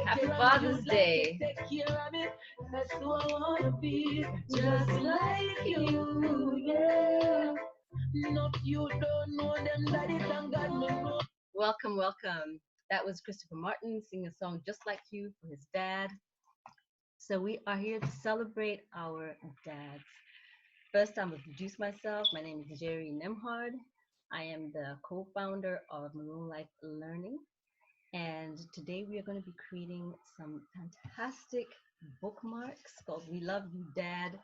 Happy Father's Day. That's who I wanna be, just like you, yeah. Not you don't know them, daddy, thank God me know. Welcome, welcome. That was Christopher Martin singing a song Just Like You for his dad. So we are here to celebrate our dads. First, I'm going to introduce myself. My name is Njeri. I am the co-founder of Maroon Life Learning. And today we are going to be creating some fantastic bookmarks called We Love You Dad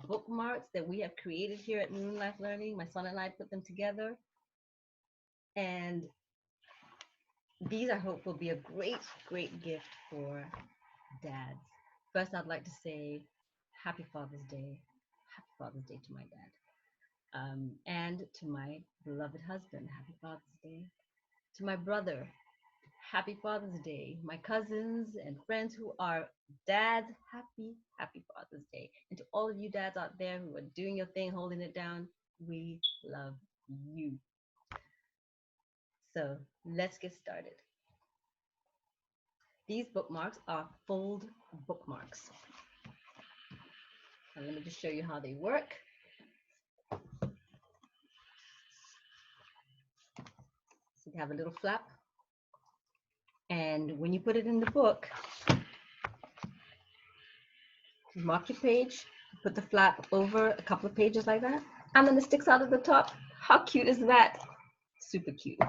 Bookmarks that we have created here at Maroon Life Learning. My son and I put them together. And these, I hope, will be a great, great gift for dads. First, I'd like to say Happy Father's Day. Happy Father's Day to my dad. And to my beloved husband, Happy Father's Day. To my brother, Happy Father's Day. My cousins and friends who are dads, happy Father's Day. And to all of you dads out there who are doing your thing, holding it down, we love you. So let's get started. These bookmarks are fold bookmarks. And let me just show you how they work. So you have a little flap. And when you put it in the book, you mark your page, put the flap over a couple of pages like that, and then it sticks out of the top. How cute is that? Super cute.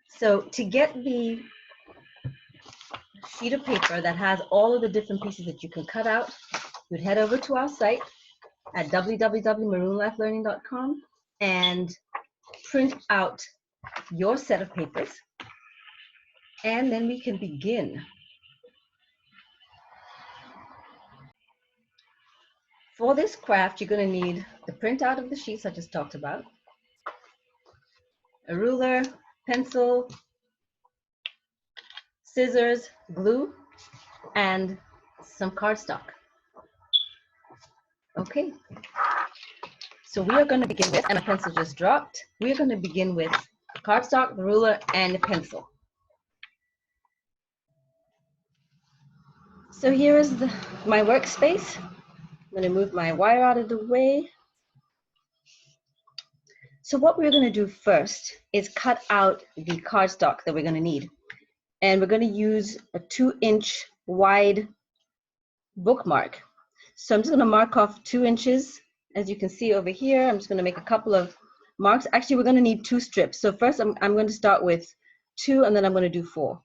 So to get the sheet of paper that has all of the different pieces that you can cut out, you'd head over to our site at www.maroonlifelearning.com and print out your set of papers, and then we can begin. For this craft, you're going to need the printout of the sheets I just talked about, a ruler, pencil, scissors, glue, and some cardstock. Okay, so we are going to begin with, and my pencil just dropped, we are going to begin with cardstock, the ruler, and the pencil. So here is my workspace. I'm going to move my wire out of the way. So what we're going to do first is cut out the cardstock that we're going to need. And we're going to use a 2-inch wide bookmark. So I'm just going to mark off 2 inches. As you can see over here, I'm just going to make a couple of marks. Actually, we're going to need 2 strips. So first I'm going to start with 2, and then I'm going to do 4.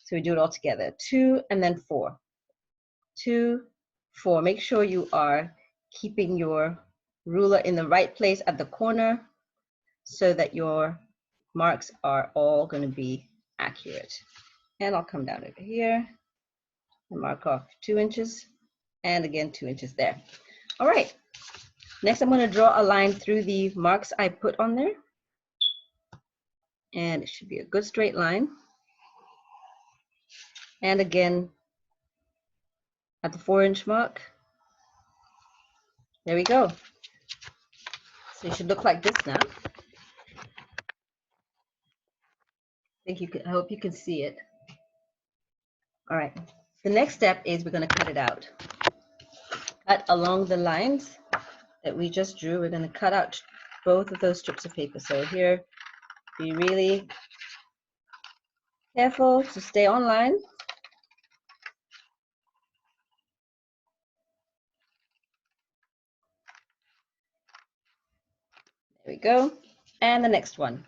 So we do it all together. 2 and then 4. 2, 4. Make sure you are keeping your ruler in the right place at the corner so that your marks are all going to be accurate. And I'll come down over here and mark off 2 inches, and again 2 inches there. All right, next I'm going to draw a line through the marks I put on there, and it should be a good straight line. And again at the 4-inch mark. There we go. So it should look like this now. I hope you can see it. All right, the next step is we're going to cut it out. Cut along the lines that we just drew. We're going to cut out both of those strips of paper. So here, be really careful to stay on line. There we go. And the next one.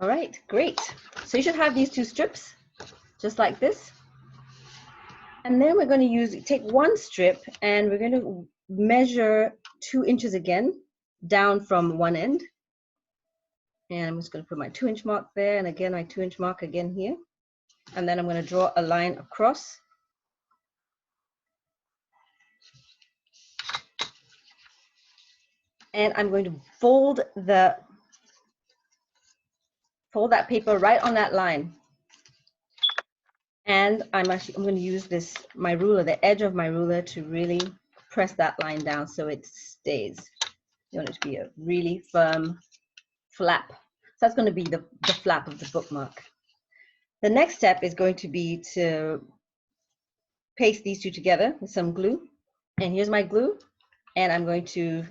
All right, great. So you should have these 2 strips, just like this. And then we're going to take 1 strip, and we're going to measure 2 inches again, down from one end. And I'm just going to put my 2-inch mark there, and again my 2-inch mark again here. And then I'm going to draw a line across. And I'm going to fold that paper right on that line. And I'm going to use my ruler, the edge of my ruler, to really press that line down so it stays. You want it to be a really firm flap. So that's going to be the flap of the bookmark. The next step is going to be to paste these two together with some glue. And here's my glue. And I'm going to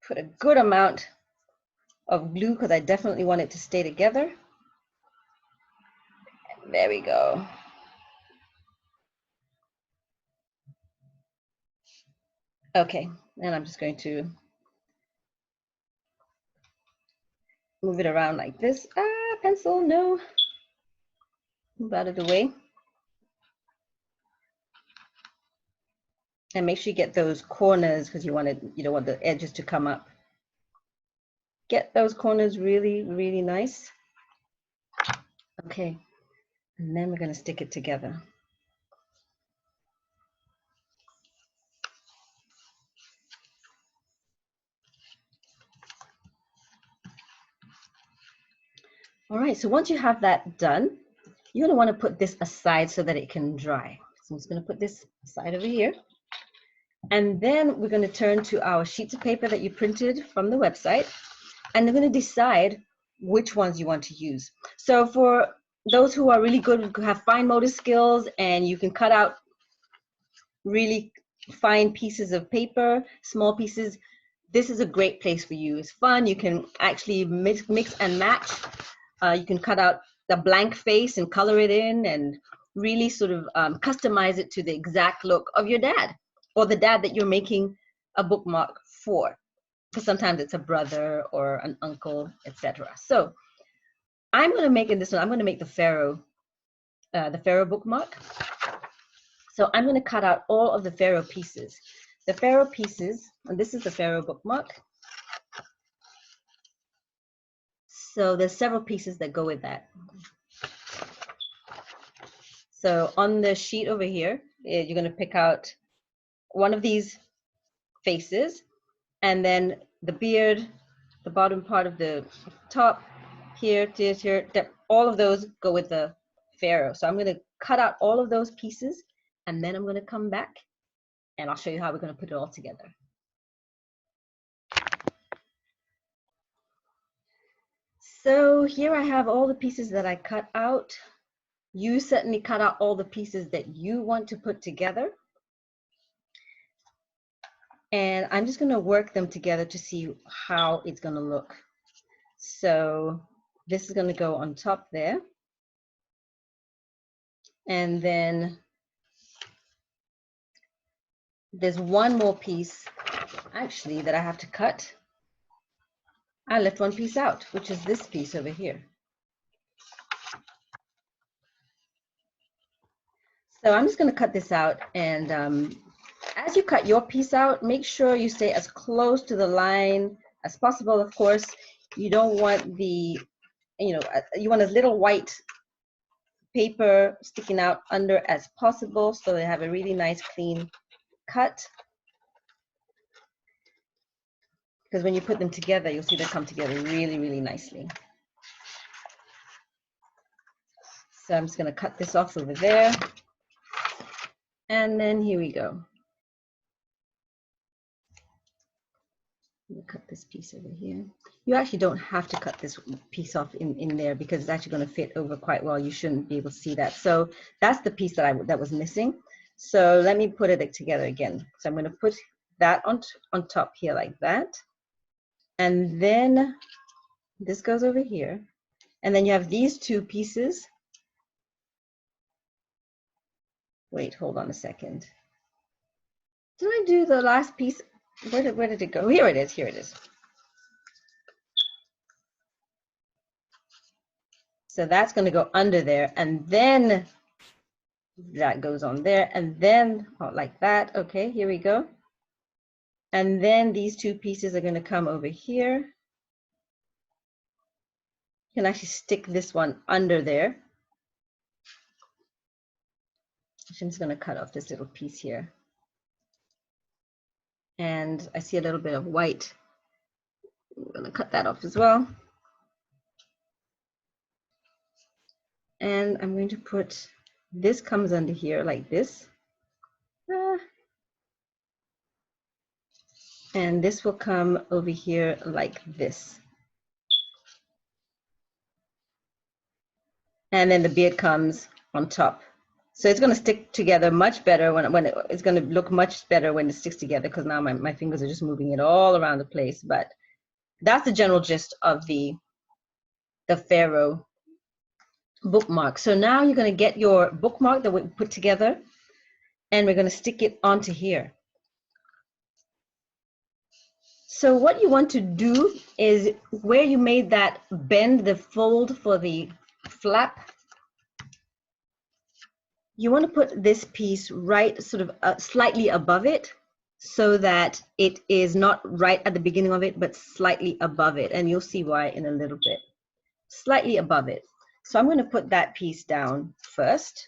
put a good amount of glue because I definitely want it to stay together. There we go. Okay, and I'm just going to move it around like this. Pencil, no. Move out of the way. And make sure you get those corners because you don't want the edges to come up. Get those corners really, really nice. Okay, and then we're going to stick it together. All right, so once you have that done, you're going to want to put this aside so that it can dry. So I'm just going to put this aside over here. And then we're going to turn to our sheets of paper that you printed from the website. And you're going to decide which ones you want to use. So for those who are really good, who have fine motor skills, and you can cut out really fine pieces of paper, small pieces, this is a great place for you. It's fun. You can actually mix and match. You can cut out the blank face and color it in and really sort of customize it to the exact look of your dad or the dad that you're making a bookmark for. Because sometimes it's a brother or an uncle, etc. So I'm going to make in this one, I'm going to make the Pharaoh bookmark. So I'm going to cut out all of the Pharaoh pieces. The Pharaoh pieces, and this is the Pharaoh bookmark. So there's several pieces that go with that. So on the sheet over here, you're going to pick out one of these faces, and then the beard, the bottom part of the top, here, all of those go with the Pharaoh. So I'm going to cut out all of those pieces, and then I'm going to come back, and I'll show you how we're going to put it all together. So here I have all the pieces that I cut out. You certainly cut out all the pieces that you want to put together. And I'm just going to work them together to see how it's going to look. So this is going to go on top there. And then there's one more piece actually that I have to cut. I left one piece out, which is this piece over here. So I'm just going to cut this out, and as you cut your piece out, make sure you stay as close to the line as possible. Of course, you don't want you want as little white paper sticking out under as possible, so they have a really nice clean cut. Because when you put them together, you'll see they come together really, really nicely. So I'm just going to cut this off over there. And then here we go. Cut this piece over here. You actually don't have to cut this piece off in there because it's actually going to fit over quite well. You shouldn't be able to see that. So that's the piece that was missing. So let me put it together again. So I'm going to put that on top here like that. And then this goes over here. And then you have these two pieces. Wait, hold on a second. Did I do the last piece? Where did it go? Here it is. Here it is. So that's going to go under there, and then that goes on there, and then like that. Okay, here we go. And then these two pieces are going to come over here. You can actually stick this one under there. I'm just going to cut off this little piece here. And I see a little bit of white. I'm going to cut that off as well. And I'm going to put, this comes under here like this. And this will come over here like this. And then the beard comes on top. So it's going to stick together much better it's going to look much better when it sticks together, because now my fingers are just moving it all around the place. But that's the general gist of the Pharaoh bookmark. So now you're going to get your bookmark that we put together, and we're going to stick it onto here. So what you want to do is, where you made that bend, the fold for the flap, you want to put this piece right sort of slightly above it, so that it is not right at the beginning of it, but slightly above it. And you'll see why in a little bit. Slightly above it. So I'm going to put that piece down first,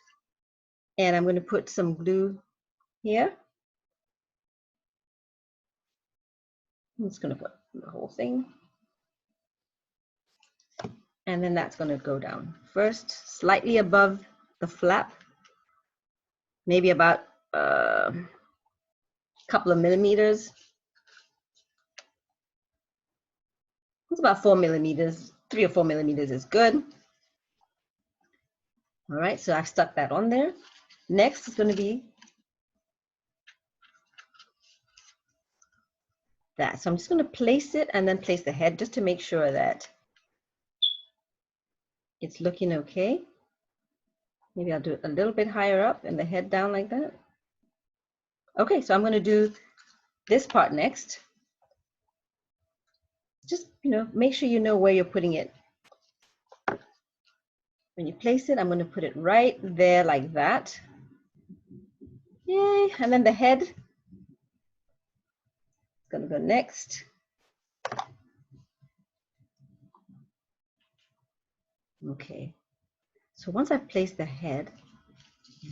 and I'm going to put some glue here. I'm just going to put the whole thing. And then that's going to go down first, slightly above the flap, maybe about a couple of millimeters. It's about 4 millimeters, 3 or 4 millimeters is good. All right, so I've stuck that on there. Next is going to be that. So I'm just going to place it and then place the head, just to make sure that it's looking okay. Maybe I'll do it a little bit higher up and the head down like that. Okay, so I'm going to do this part next. Just, make sure you know where you're putting it. When you place it, I'm going to put it right there like that. Yay, and then the head is going to go next. Okay, so once I've placed the head,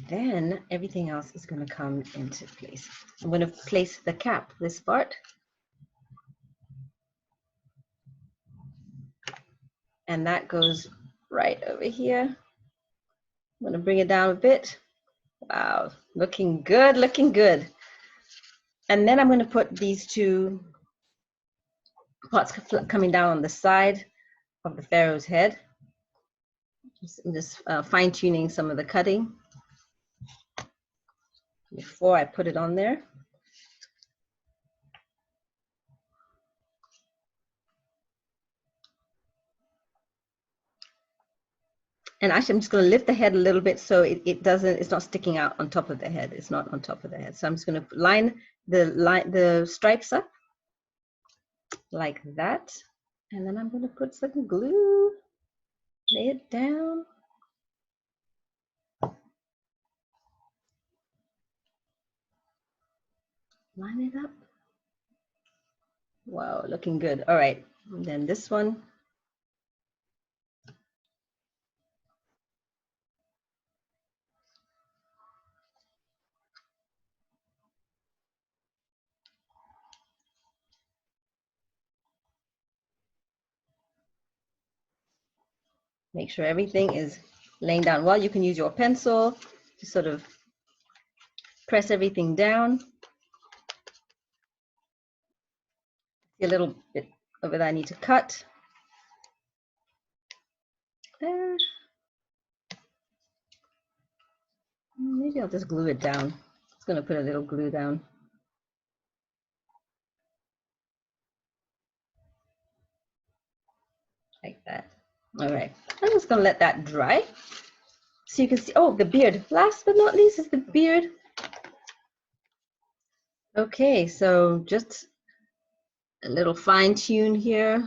then everything else is going to come into place. I'm going to place the cap, this part. And that goes right over here. I'm going to bring it down a bit. Wow, looking good, looking good. And then I'm going to put these two parts coming down on the side of the pharaoh's head. Just fine-tuning some of the cutting before I put it on there. And actually, I'm just going to lift the head a little bit so it's not sticking out on top of the head. It's not on top of the head. So I'm just going to line the stripes up like that. And then I'm going to put some glue, lay it down. Line it up. Wow, looking good. All right, and then this one. Make sure everything is laying down well. You can use your pencil to sort of press everything down. See a little bit over there I need to cut. There. Maybe I'll just glue it down. Just going to put a little glue down. Like that. All right. I'm just going to let that dry. So you can see, oh, the beard. Last but not least is the beard. Okay, so just a little fine tune here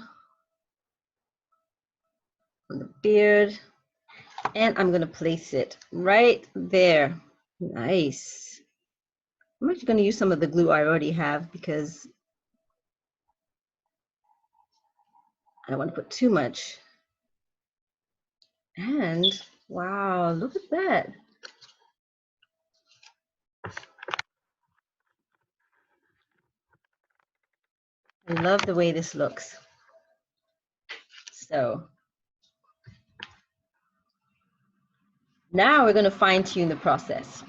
on the beard. And I'm going to place it right there. Nice. I'm actually going to use some of the glue I already have, because I don't want to put too much. And wow, look at that. I love the way this looks. So Now we're going to fine tune the process.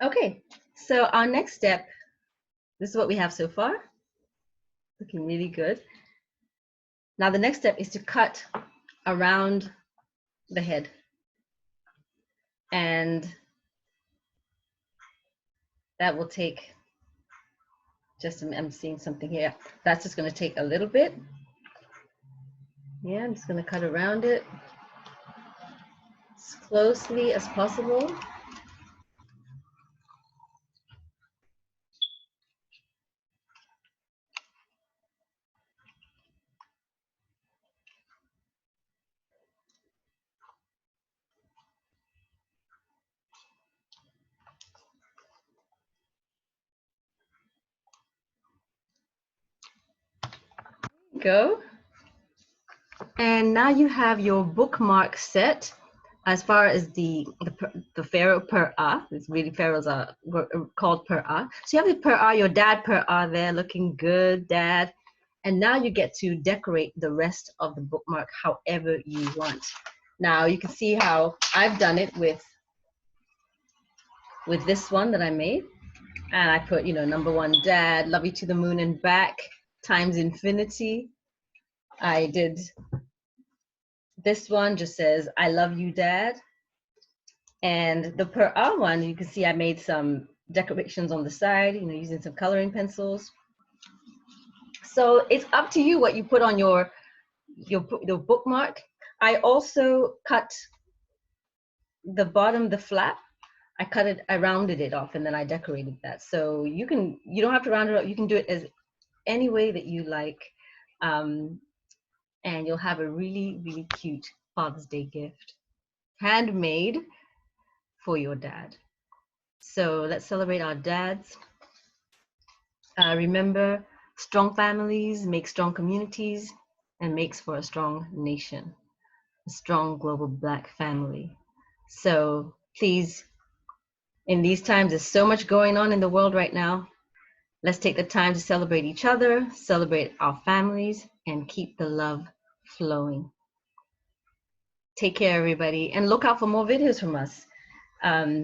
Okay, so our next step, this is what we have so far. Looking really good. Now the next step is to cut around the head. And that will take just, I'm seeing something here. That's just going to take a little bit. Yeah, I'm just going to cut around it as closely as possible. Go. And now you have your bookmark set as far as the pharaoh per ah. It's really pharaohs are called per ah. So you have the per ah, your dad per ah there, looking good, dad. And now you get to decorate the rest of the bookmark however you want. Now you can see how I've done it with this one that I made. And I put, you know, number 1, dad, love you to the moon and back, times infinity. I did this one, just says, I love you, dad. And the per hour one, you can see I made some decorations on the side, you know, using some coloring pencils. So it's up to you what you put on your bookmark. I also cut the bottom, the flap. I cut it, I rounded it off, and then I decorated that. So you don't have to round it up. You can do it as any way that you like. And you'll have a really, really cute Father's Day gift, handmade for your dad. So let's celebrate our dads. Remember, strong families make strong communities and makes for a strong nation, a strong global Black family. So please, in these times, there's so much going on in the world right now. Let's take the time to celebrate each other, celebrate our families, and keep the love flowing. Take care, everybody, and look out for more videos from us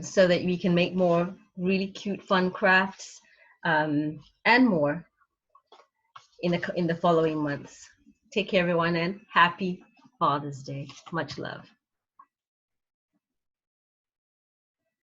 so that we can make more really cute, fun crafts and more in the following months. Take care, everyone, and happy Father's Day. Much love.